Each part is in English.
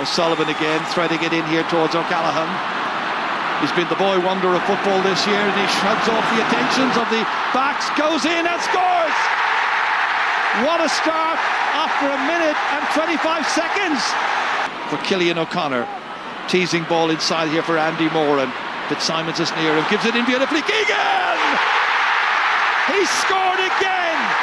O'Sullivan again, threading it in here towards O'Callaghan. He's been the boy wonder of football this year, and he shrugs off the attentions of the backs, goes in and scores! What a start after a minute and 25 seconds for Cillian O'Connor. Teasing ball inside here for Andy Moran. Fitzsimons is near him, gives it in beautifully. Keegan! He scored again!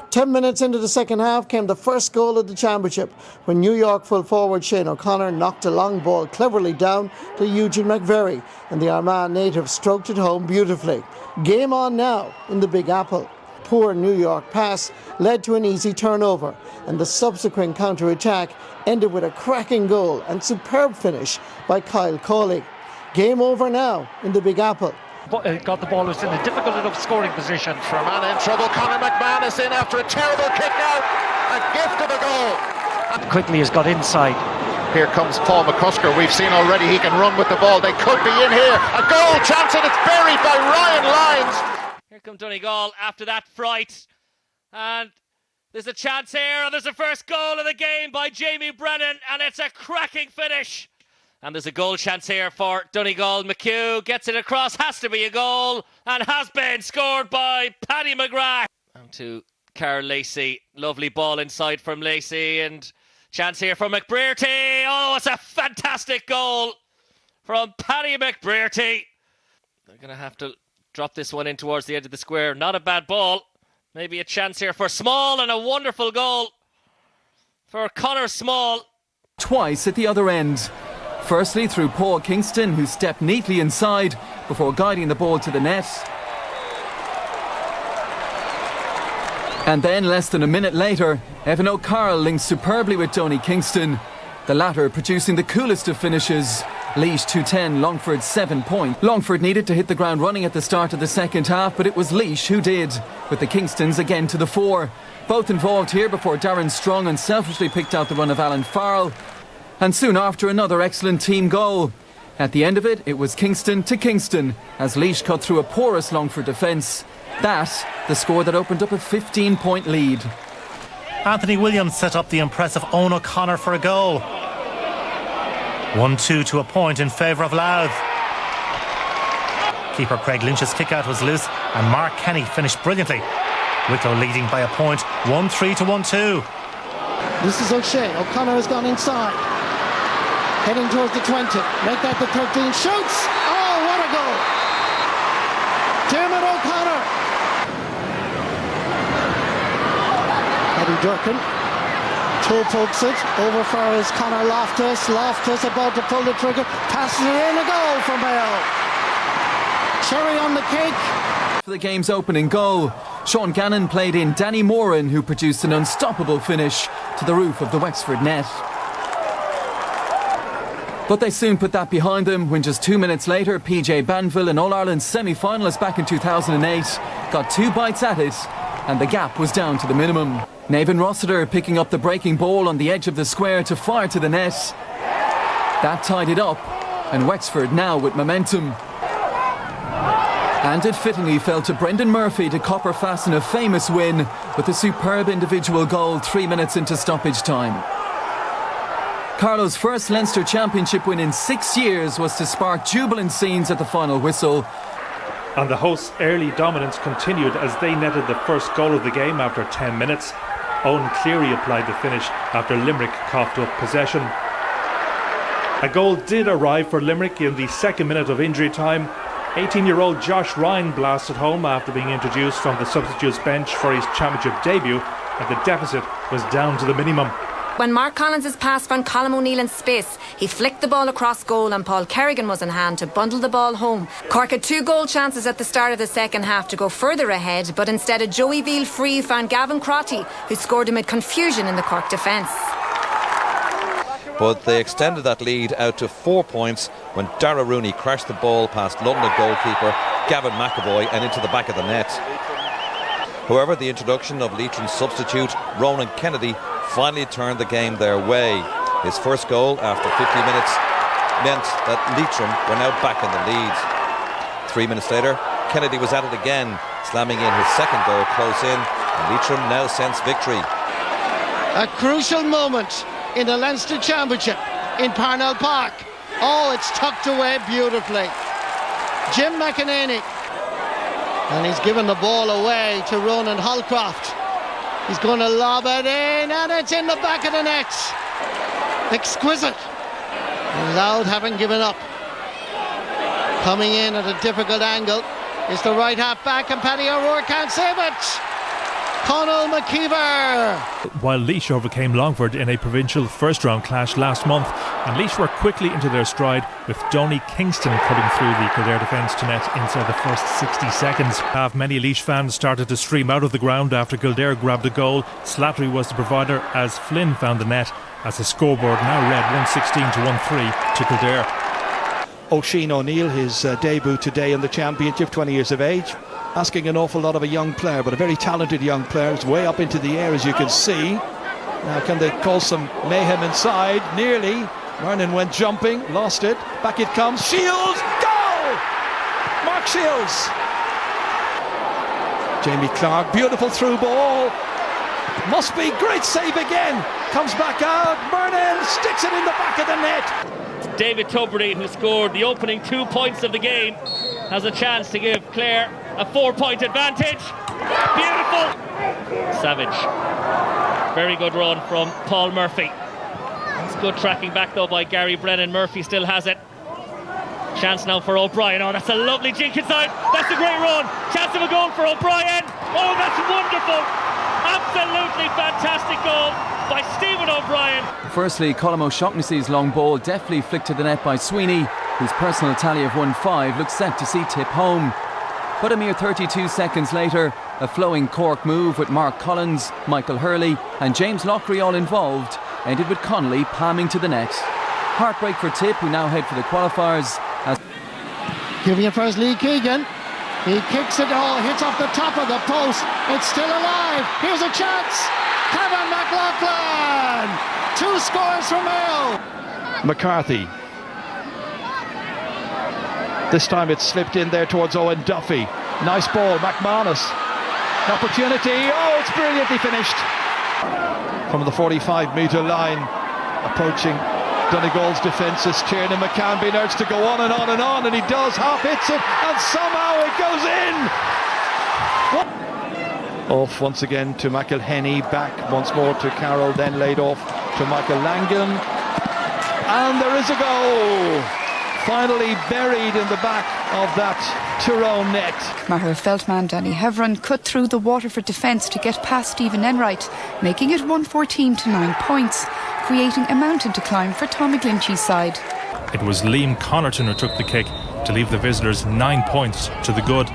10 minutes into the second half came the first goal of the championship when New York full forward Shane O'Connor knocked a long ball cleverly down to Eugene McVerry, and the Armagh native stroked it home beautifully. Game on now in the Big Apple. Poor New York pass led to an easy turnover, and the subsequent counter-attack ended with a cracking goal and superb finish by Kyle Cawley. Game over now in the Big Apple. Got the ball, was in a difficult enough scoring position. For a man in trouble, Conor McManus in after a terrible kick out. A gift of a goal. And quickly has got inside. Here comes Paul McCusker. We've seen already he can run with the ball. They could be in here. A goal chance, and it's buried by Ryan Lyons. Here comes Donegal after that fright. And there's a chance here, and there's the first goal of the game by Jamie Brennan, and it's a cracking finish. And there's a goal chance here for Donegal. McHugh gets it across, has to be a goal, and has been scored by Paddy McGrath. And to Carl Lacey, lovely ball inside from Lacey, and chance here for McBrearty. Oh, it's a fantastic goal from Paddy McBrearty. They're going to have to drop this one in towards the edge of the square. Not a bad ball. Maybe a chance here for Small, and a wonderful goal for Conor Small. Twice at the other end. Firstly through Paul Kingston, who stepped neatly inside before guiding the ball to the net. And then less than a minute later, Evan O'Carroll linked superbly with Donny Kingston, the latter producing the coolest of finishes. Laois 210, Longford 7 points. Longford needed to hit the ground running at the start of the second half, but it was Laois who did, with the Kingstons again to the fore. Both involved here before Darren Strong unselfishly picked out the run of Alan Farrell. And soon after, another excellent team goal. At the end of it, it was Kingston to Kingston, as Laois cut through a porous Longford defence. That, the score that opened up a 15-point lead. Anthony Williams set up the impressive Owen O'Connor for a goal. 1-2 to a point in favour of Louth. Keeper Craig Lynch's kick-out was loose, and Mark Kenny finished brilliantly. Wicklow leading by a point, 1-3 to 1-2. This is O'Shea. O'Connor has gone inside. Heading towards the 20. Make that the 13. Shoots! Oh, what a goal! Dermot O'Connor. Eddie Durkin. Toe pokes it. Over for his Conor Loftus. Loftus about to pull the trigger. Passes it in, a goal for Mayo. Cherry on the cake. For the game's opening goal, Sean Gannon played in Danny Moran, who produced an unstoppable finish to the roof of the Wexford net. But they soon put that behind them when just 2 minutes later, PJ Banville, an All-Ireland semi-finalist back in 2008, got 2 bites at it, and the gap was down to the minimum. Navan Rossiter picking up the breaking ball on the edge of the square to fire to the net. That tied it up, and Wexford now with momentum. And it fittingly fell to Brendan Murphy to copper fasten a famous win with a superb individual goal 3 minutes into stoppage time. Carlo's first Leinster Championship win in 6 years was to spark jubilant scenes at the final whistle. And the hosts' early dominance continued as they netted the first goal of the game after 10 minutes. Owen Cleary applied the finish after Limerick coughed up possession. A goal did arrive for Limerick in the second minute of injury time. 18-year-old Josh Ryan blasted home after being introduced from the substitutes bench for his championship debut, and the deficit was down to the minimum. When Mark Collins' pass found Colm O'Neill in space, he flicked the ball across goal and Paul Kerrigan was in hand to bundle the ball home. Cork had 2 goal chances at the start of the second half to go further ahead, but instead a Joey Veal free found Gavin Crotty, who scored amid confusion in the Cork defence. But they extended that lead out to 4 points when Dara Rooney crashed the ball past London goalkeeper Gavin McAvoy and into the back of the net. However, the introduction of Leitrim's substitute Ronan Kennedy finally turned the game their way. His first goal after 50 minutes meant that Leitrim were now back in the lead. 3 minutes later, Kennedy was at it again, slamming in his second goal close in, and Leitrim now scents victory. A crucial moment in the Leinster Championship in Parnell Park. Oh, it's tucked away beautifully. Jim McEnany. And he's given the ball away to Ronan Holcroft. He's going to lob it in, and it's in the back of the net. Exquisite. And Louth haven't given up. Coming in at a difficult angle is the right half back, and Paddy O'Rourke can't save it. Conall McKeever. While Laois overcame Longford in a provincial first-round clash last month, and Laois were quickly into their stride, with Donny Kingston cutting through the Kildare defence to net inside the first 60 seconds. Many Laois fans started to stream out of the ground after Kildare grabbed a goal. Slattery was the provider as Flynn found the net, as the scoreboard now read 116 to 1-3 to Kildare. Oisin O'Neill, his debut today in the championship, 20 years of age. Asking an awful lot of a young player, but a very talented young player. It's way up into the air, as you can see. Now, can they cause some mayhem inside? Nearly. Vernon went jumping, lost it. Back it comes. Shields! Goal! Mark Shields. Jamie Clark, beautiful through ball. Must be great save again. Comes back out. Vernon sticks it in the back of the net. David Tubridy, who scored the opening 2 points of the game, has a chance to give Clare a 4-point advantage. Beautiful. Savage. Very good run from Paul Murphy. It's good tracking back though by Gary Brennan. Murphy still has it. Chance now for O'Brien. Oh, that's a lovely jink inside. That's a great run. Chance of a goal for O'Brien. Oh, that's wonderful. Absolutely fantastic goal by Stephen O'Brien. Firstly, Colm O'Shaughnessy's long ball deftly flicked to the net by Sweeney, whose personal tally of 1-5 looks set to see tip home. But a mere 32 seconds later, a flowing Cork move with Mark Collins, Michael Hurley and James Lockery all involved ended with Connolly palming to the net. Heartbreak for Tip, who now head for the qualifiers. Giving it for his Lee Keegan. He kicks it, hits off the top of the post. It's still alive. Here's a chance. Kevin McLaughlin. 2 scores from Mayo. McCarthy. This time it's slipped in there towards Owen Duffy. Nice ball, McManus. An opportunity. Oh, it's brilliantly finished. From the 45-metre line, approaching Donegal's defence is Tiernan McCann, urged to go on and on and on, and he does. Half hits it, and somehow it goes in. Off once again to McElhenney, back once more to Carroll, then laid off to Michael Langan, and there is a goal. Finally buried in the back of that Tyrone net. Maher Feldman, Danny Hevron cut through the Waterford defence to get past Stephen Enright, making it 114 to 9 points, creating a mountain to climb for Tom McGlinchey's side. It was Liam Connarton who took the kick to leave the visitors 9 points to the good.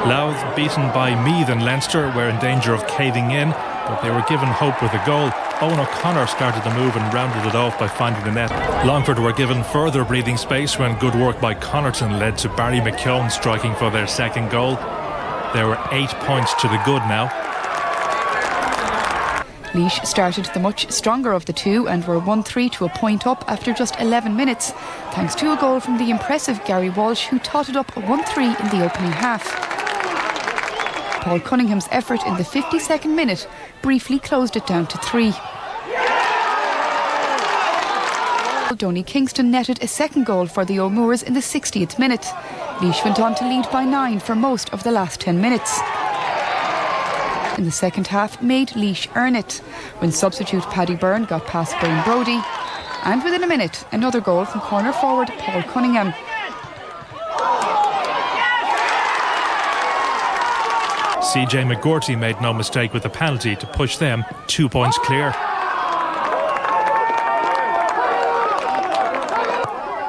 Louth, beaten by Meath and Leinster, were in danger of caving in, but they were given hope with a goal. Owen O'Connor started the move and rounded it off by finding the net. Longford were given further breathing space when good work by Connarton led to Barry McKeown striking for their second goal. There were 8 points to the good now. Laois started the much stronger of the two and were 1-3 to a point up after just 11 minutes, thanks to a goal from the impressive Gary Walsh, who totted up 1-3 in the opening half. Paul Cunningham's effort in the 52nd minute briefly closed it down to 3. Donny Kingston netted a second goal for the O'Moores in the 60th minute. Laois went on to lead by 9 for most of the last 10 minutes. In the second half made Laois earn it when substitute Paddy Byrne got past Brian Brodie, and within a minute another goal from corner forward Paul Cunningham. CJ McGorty made no mistake with the penalty to push them 2 points clear.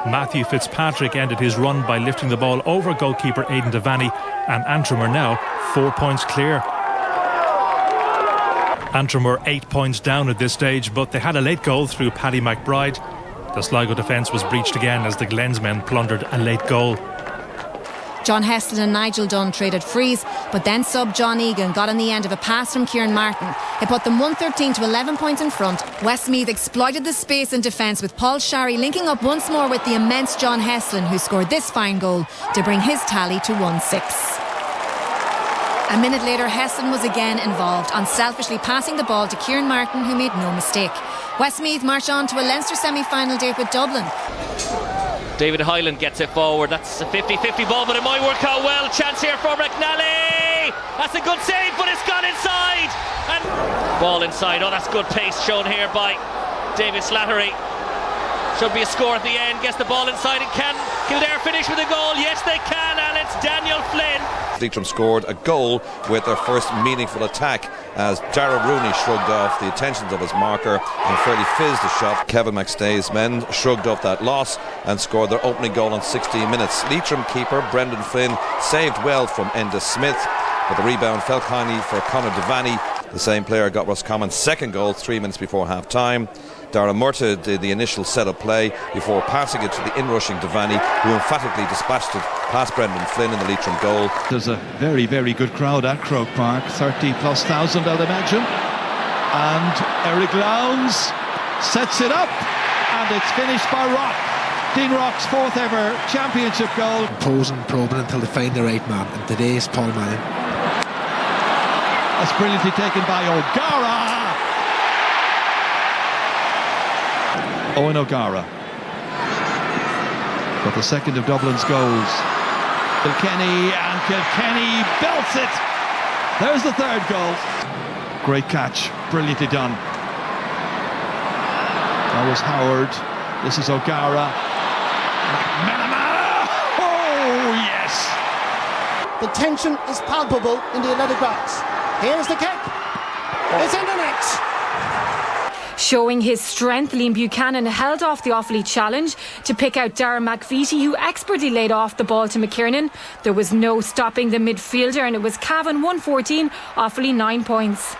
Matthew Fitzpatrick ended his run by lifting the ball over goalkeeper Aidan Devaney, and Antrim are now 4 points clear. Antrim were 8 points down at this stage, but they had a late goal through Paddy McBride. The Sligo defence was breached again as the Glens men plundered a late goal. John Heslin and Nigel Dunn traded frees, but then sub John Egan got on the end of a pass from Kieran Martin. It put them 113 to 11 points in front. Westmeath exploited the space in defence, with Paul Sharry linking up once more with the immense John Heslin, who scored this fine goal to bring his tally to 1-6. A minute later, Heston was again involved, unselfishly passing the ball to Kieran Martin, who made no mistake. Westmeath march on to a Leinster semi-final date with Dublin. David Hyland gets it forward. That's a 50-50 ball, but it might work out well. Chance here for McNally. That's a good save, but it's gone inside. And ball inside. Oh, that's good pace shown here by David Slattery. Should be a score at the end. Gets the ball inside, and can Kildare finish with a goal? Yes, they can, and it's Daniel Flynn. Leitrim scored a goal with their first meaningful attack as Dara Rooney shrugged off the attentions of his marker and fairly fizzed the shot. Kevin McStay's men shrugged off that loss and scored their opening goal in 16 minutes. Leitrim keeper Brendan Flynn saved well from Enda Smith, but the rebound fell kindly for Conor Devaney. The same player got Roscommon's second goal 3 minutes before half time. Dara Murtagh did the initial set-up play before passing it to the in-rushing Devaney, who emphatically dispatched it past Brendan Flynn in the Leitrim goal. There's a very, very good crowd at Croke Park, 30,000+, I'd imagine. And Eric Lowndes sets it up, and it's finished by Rock. Dean Rock's fourth ever championship goal. Posing, probing until they find the right man, and today's Paul Manning. That's brilliantly taken by O'Gara. Owen O'Gara got the second of Dublin's goals. Kilkenny, and Kilkenny belts it. There's the third goal. Great catch, brilliantly done. That was Howard. This is O'Gara. McManamara. Oh yes. The tension is palpable in the athletic box. Here's the kick. It's in the net. Showing his strength, Liam Buchanan held off the Offaly challenge to pick out Darren McVitie, who expertly laid off the ball to McKiernan. There was no stopping the midfielder, and it was Cavan 114, Offaly 9 points.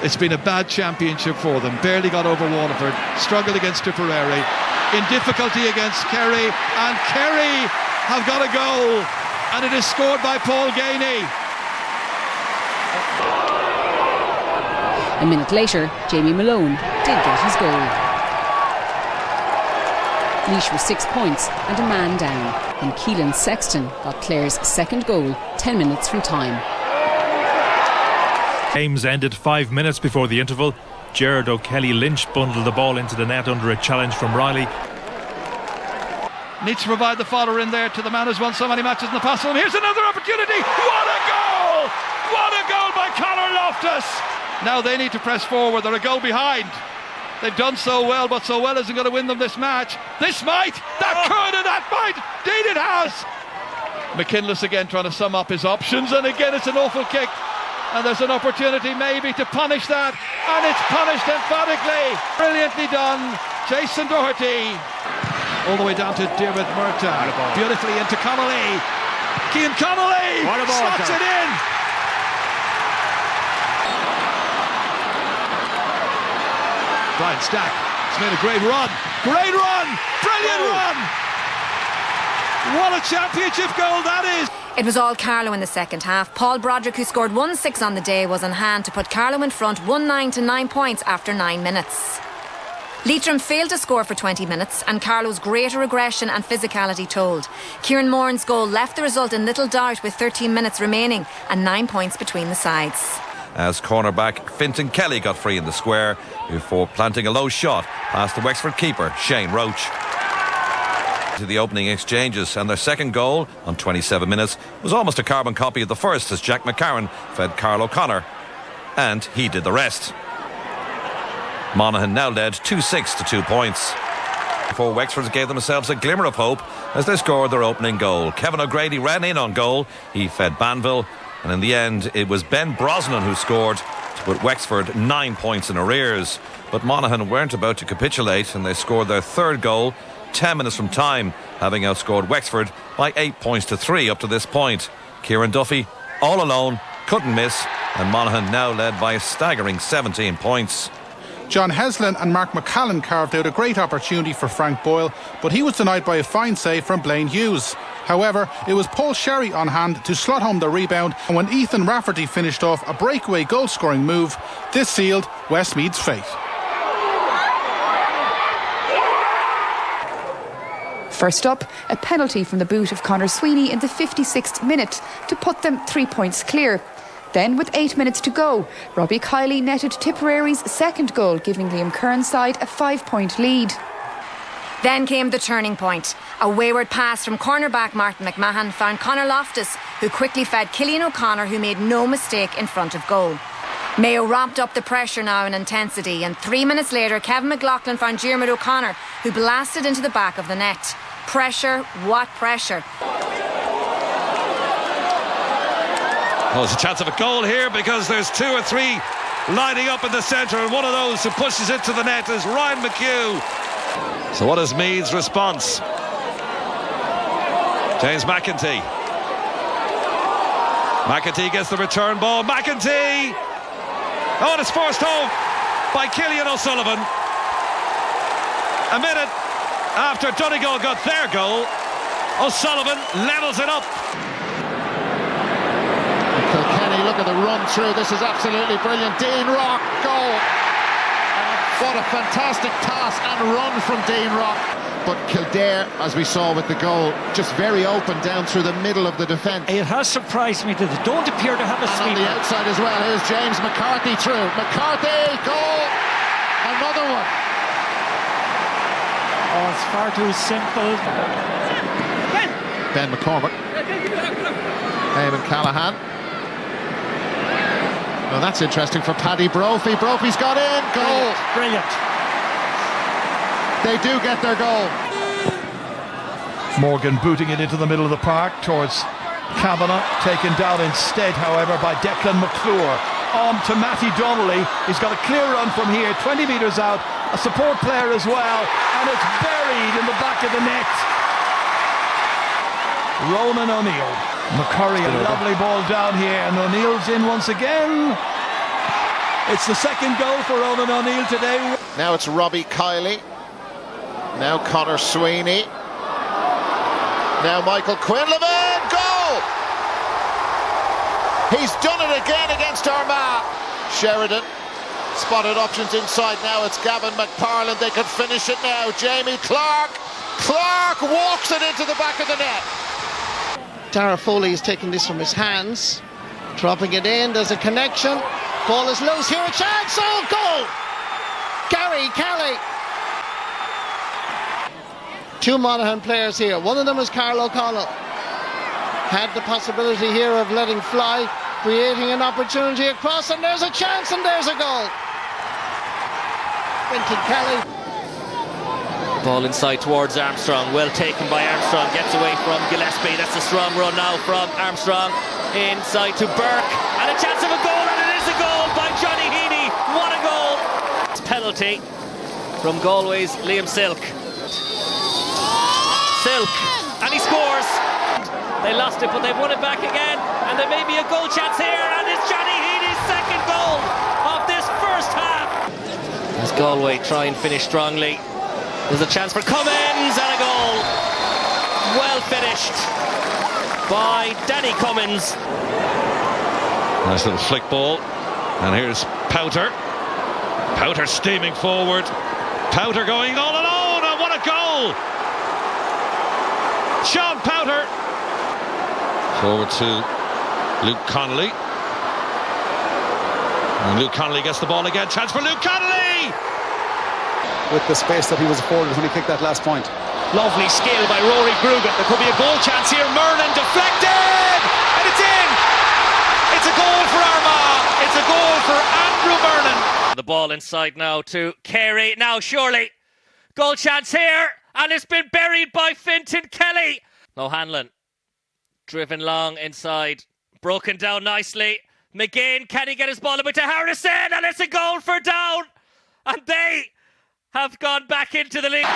It's been a bad championship for them. Barely got over Waterford, struggled against Tipperary, in difficulty against Kerry, and Kerry have got a goal, and it is scored by Paul Gainey. A minute later, Jamie Malone did get his goal. Laois were 6 points and a man down, and Keelan Sexton got Clare's second goal 10 minutes from time. Games ended 5 minutes before the interval. Gerard O'Kelly Lynch bundled the ball into the net under a challenge from Riley. Needs to provide the fodder in there to the man who's won so many matches in the past. Here's another opportunity. What a goal! What a goal by Conor Loftus! Now they need to press forward. They're a goal behind. They've done so well, but so well isn't going to win them this match. This might, that could, and that might. Indeed it has. McKinless again trying to sum up his options, and again it's an awful kick. And there's an opportunity maybe to punish that, and it's punished emphatically. Brilliantly done, Jason Doherty. All the way down to Diarmuid Murtagh. Beautifully into Connolly. Cian Connolly slots it in. Brian Stack has made a great run, brilliant run! What a championship goal that is! It was all Carlow in the second half. Paul Broderick, who scored 1-6 on the day, was on hand to put Carlow in front 1-9 to 9 points after 9 minutes. Leitrim failed to score for 20 minutes, and Carlow's greater aggression and physicality told. Kieran Moran's goal left the result in little doubt with 13 minutes remaining and 9 points between the sides. As cornerback Fintan Kelly got free in the square before planting a low shot past the Wexford keeper Shane Roach. To the opening exchanges, and their second goal on 27 minutes was almost a carbon copy of the first as Jack McCarron fed Carl O'Connor, and he did the rest. Monaghan now led 2-6 to 2 points. Before Wexford gave themselves a glimmer of hope as they scored their opening goal. Kevin O'Grady ran in on goal, he fed Banville, and in the end it was Ben Brosnan who scored to put Wexford 9 points in arrears. But Monaghan weren't about to capitulate, and they scored their third goal 10 minutes from time, having outscored Wexford by 8 points to 3 up to this point. Kieran Duffy all alone, couldn't miss, and Monaghan now led by a staggering 17 points. John Heslin and Mark McCallan carved out a great opportunity for Frank Boyle, but he was denied by a fine save from Blaine Hughes. However, it was Paul Sherry on hand to slot home the rebound, and when Ethan Rafferty finished off a breakaway goal-scoring move, this sealed Westmeath's fate. First up, a penalty from the boot of Conor Sweeney in the 56th minute to put them 3 points clear. Then, with 8 minutes to go, Robbie Kiley netted Tipperary's second goal, giving Liam Kern's side a 5-point lead. Then came the turning point. A wayward pass from cornerback Martin McMahon found Conor Loftus, who quickly fed Cillian O'Connor, who made no mistake in front of goal. Mayo ramped up the pressure now in intensity, and 3 minutes later Kevin McLaughlin found Diarmuid O'Connor, who blasted into the back of the net. Pressure, what pressure. Oh, there's a chance of a goal here because there's 2 or 3 lining up in the centre, and one of those who pushes it to the net is Ryan McHugh. So what is Meath's response? James McEntee. McEntee gets the return ball. McEntee! Oh, and it's forced home by Cillian O'Sullivan. A minute after Donegal got their goal, O'Sullivan levels it up. Kilkenny, look at the run through. This is absolutely brilliant. Dean Rock, goal. What a fantastic pass and run from Dean Rock. But Kildare, as we saw with the goal, just very open down through the middle of the defence. It has surprised me that they don't appear to have a sweeper. And on the outside as well, here's James McCarthy through. McCarthy, goal! Another one. Oh, it's far too simple. Ben McCormick. Eamon Callaghan. Well, that's interesting for Paddy Brophy. Brophy's got in. Goal. Brilliant. They do get their goal. Morgan booting it into the middle of the park towards Kavanagh, taken down instead, however, by Declan McClure. On to Matty Donnelly. He's got a clear run from here, 20 metres out. A support player as well, and it's buried in the back of the net. Ronan O'Neill. McCurry, a lovely ball down here, and O'Neill's in once again. It's the second goal for Ronan O'Neill today. Now it's Robbie Kiley. Now Conor Sweeney. Now Michael Quinlivan. Goal! He's done it again against Armagh. Sheridan spotted options inside. Now it's Gavin McParland. They could finish it now. Jamie Clark. Clark walks it into the back of the net. Dara Foley is taking this from his hands, dropping it in. There's a connection. Ball is loose. Here a chance. Oh, goal! Gary Kelly. 2 Monaghan players here. One of them is Carl O'Connell. Had the possibility here of letting fly, creating an opportunity across, and there's a chance, and there's a goal. Quentin Kelly. Ball inside towards Armstrong, well taken by Armstrong, gets away from Gillespie. That's a strong run now from Armstrong, inside to Burke, and a chance of a goal, and it is a goal by Johnny Heaney. What a goal! It's penalty from Galway's Liam Silk, and he scores. They lost it, but they've won it back again, and there may be a goal chance here, and it's Johnny Heaney's second goal of this first half. As Galway try and finish strongly, there's a chance for Cummins, and a goal. Well finished by Danny Cummins. Nice little flick ball. And here's Powter. Powter steaming forward. Powter going all alone, and what a goal! Sean Powter. Forward to Luke Connolly. And Luke Connolly gets the ball again. Chance for Luke Connolly! With the space that he was afforded when he kicked that last point. Lovely skill by Rory Grugan. There could be a goal chance here. Mernon deflected, and it's in. It's a goal for Armagh. It's a goal for Andrew Mernon. The ball inside now to Carey. Now surely goal chance here, and it's been buried by Fintan Kelly. O'Hanlon driven long inside, broken down nicely. McGinn, can he get his ball a bit to Harrison, and it's a goal for Down, and they have gone back into the league.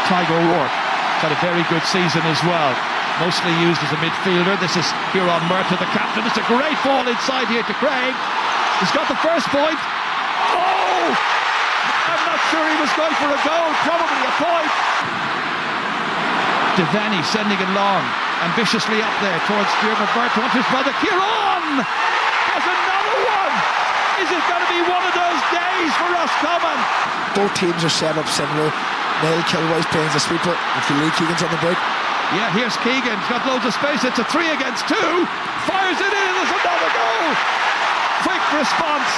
Tygo O'Rourke had a very good season as well. Mostly used as a midfielder. This is Kieran Murtagh, the captain. It's a great ball inside here to Craig. He's got the first point. Oh! I'm not sure he was going for a goal. Probably a point. Devaney sending it long, ambitiously up there towards Diarmuid Burke, his brother Kieran has another one. Is it going to be one of those days for us coming? Both teams are set up similar. Niall Kilroy's playing as a sweeper, and Lee Keegan's on the break. Yeah, here's Keegan. He's got loads of space. It's a 3 against 2. Fires it in. There's another goal. Quick response.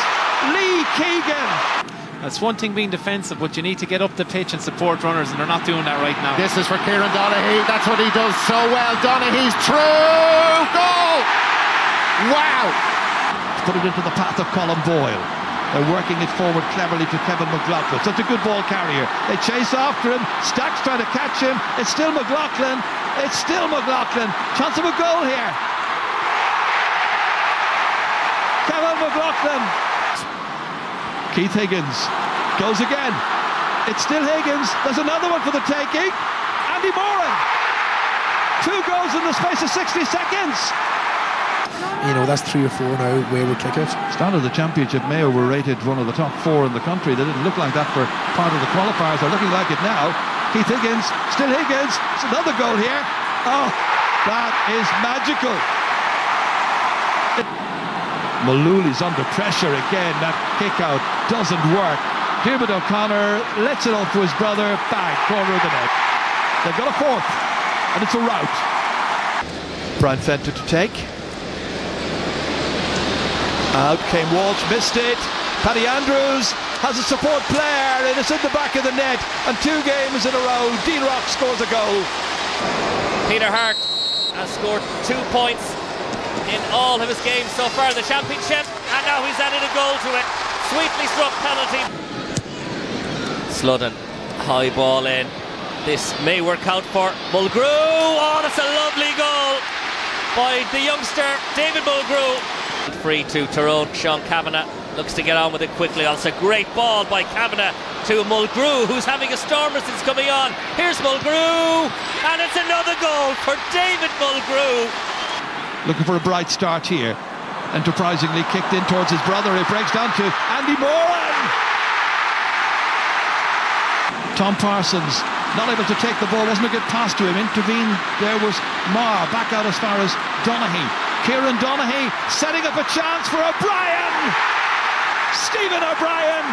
Lee Keegan. It's one thing being defensive, but you need to get up the pitch and support runners, and they're not doing that right now. This is for Kieran Donaghy. That's what he does so well. Donaghy's through. Goal. Wow. Put it into the path of Colin Boyle. They're working it forward cleverly to Kevin McLaughlin. Such a good ball carrier. They chase after him. Stack's trying to catch him. It's still McLaughlin. It's still McLaughlin. Chance of a goal here. Kevin McLaughlin. Keith Higgins goes again. It's still Higgins. There's another one for the taking. Andy Moran. 2 goals in the space of 60 seconds. You know, that's 3 or 4 now wayward kickouts. Start of the championship, Mayo were rated one of the top 4 in the country. They didn't look like that for part of the qualifiers. They're looking like it now. Keith Higgins, still Higgins. It's another goal here. Oh, that is magical. Malooly's under pressure again. That kick out doesn't work. Diarmuid O'Connor lets it off to his brother. Bang, corner of the net. They've got a 4th, and it's a rout. Brian Fenter to take. Out came Walsh, missed it. Paddy Andrews has a support player, and it's in the back of the net. And 2 games in a row, Dean Rock scores a goal. Peter Hart has scored 2 points in all of his games so far in the championship, and now he's added a goal to it. Sweetly struck penalty. Sludden, high ball in. This may work out for Mulgrew. Oh, that's a lovely goal by the youngster David Mulgrew. Free to Tyrone. Sean Kavanagh looks to get on with it quickly. Also great ball by Kavanagh to Mulgrew, who's having a stormer since coming on. Here's Mulgrew, and it's another goal for David Mulgrew. Looking for a bright start here. Enterprisingly kicked in towards his brother. It breaks down to Andy Moran. Tom Parsons not able to take the ball. Wasn't a good pass to him. Intervened. There was Marr back out as far as Donaghy. Kieran Donaghy setting up a chance for O'Brien. Stephen O'Brien.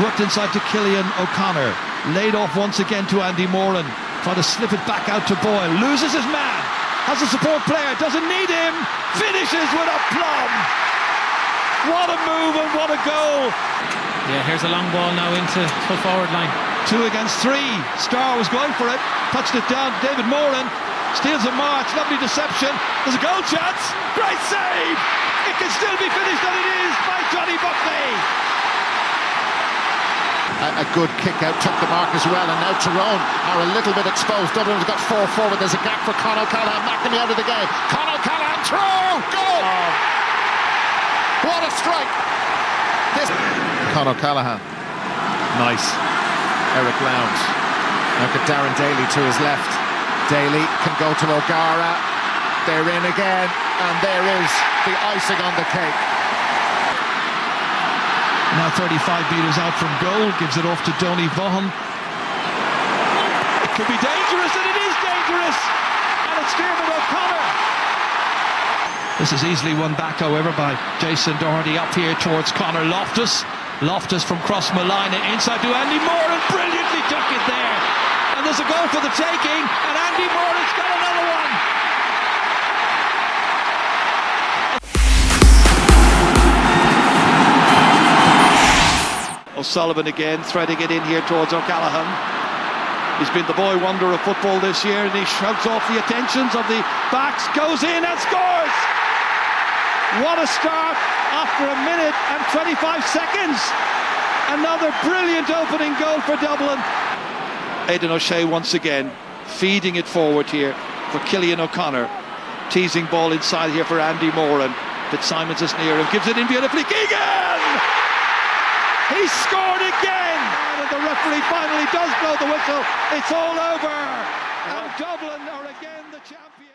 Worked inside to Cillian O'Connor. Laid off once again to Andy Moran. Trying to slip it back out to Boyle. Loses his man. Has a support player. Doesn't need him. Finishes with a plum. What a move and what a goal. Yeah, here's a long ball now into full forward line. 2 against 3. Starr was going for it. Touched it down to David Moran. Steals a march. Lovely deception. There's a goal chance. Great save. It can still be finished, and it is by Johnny Buckley. A good kick out, took the mark as well, and now Tyrone are a little bit exposed. Dublin's got 4 forward. There's a gap for Conor O'Callaghan. McNamee out of the game. Conor O'Callaghan through. Goal. What a strike. This Conor O'Callaghan. Nice. Eric Lowndes. Now got Darren Daly to his left. Daly can go to O'Gara. They're in again, and there is the icing on the cake. Now 35 metres out from goal, gives it off to Donny Vaughan. It could be dangerous, and it is dangerous, and it's Diarmuid O'Connor. This is easily won back, however, by Jason Doherty up here towards Conor Loftus. Loftus from cross-Malina inside to Andy Moran, brilliantly took it there. And there's a goal for the taking, and Andy Moran's got another one. O'Sullivan again, threading it in here towards O'Callaghan. He's been the boy wonder of football this year, and he shouts off the attentions of the backs, goes in and scores! What a start after 1 minute and 25 seconds. Another brilliant opening goal for Dublin. Aidan O'Shea once again, feeding it forward here for Cillian O'Connor. Teasing ball inside here for Andy Moran. Fitzsimons is near him, gives it in beautifully. Keegan! He scored again! And the referee finally does blow the whistle. It's all over. And Dublin are again the champions.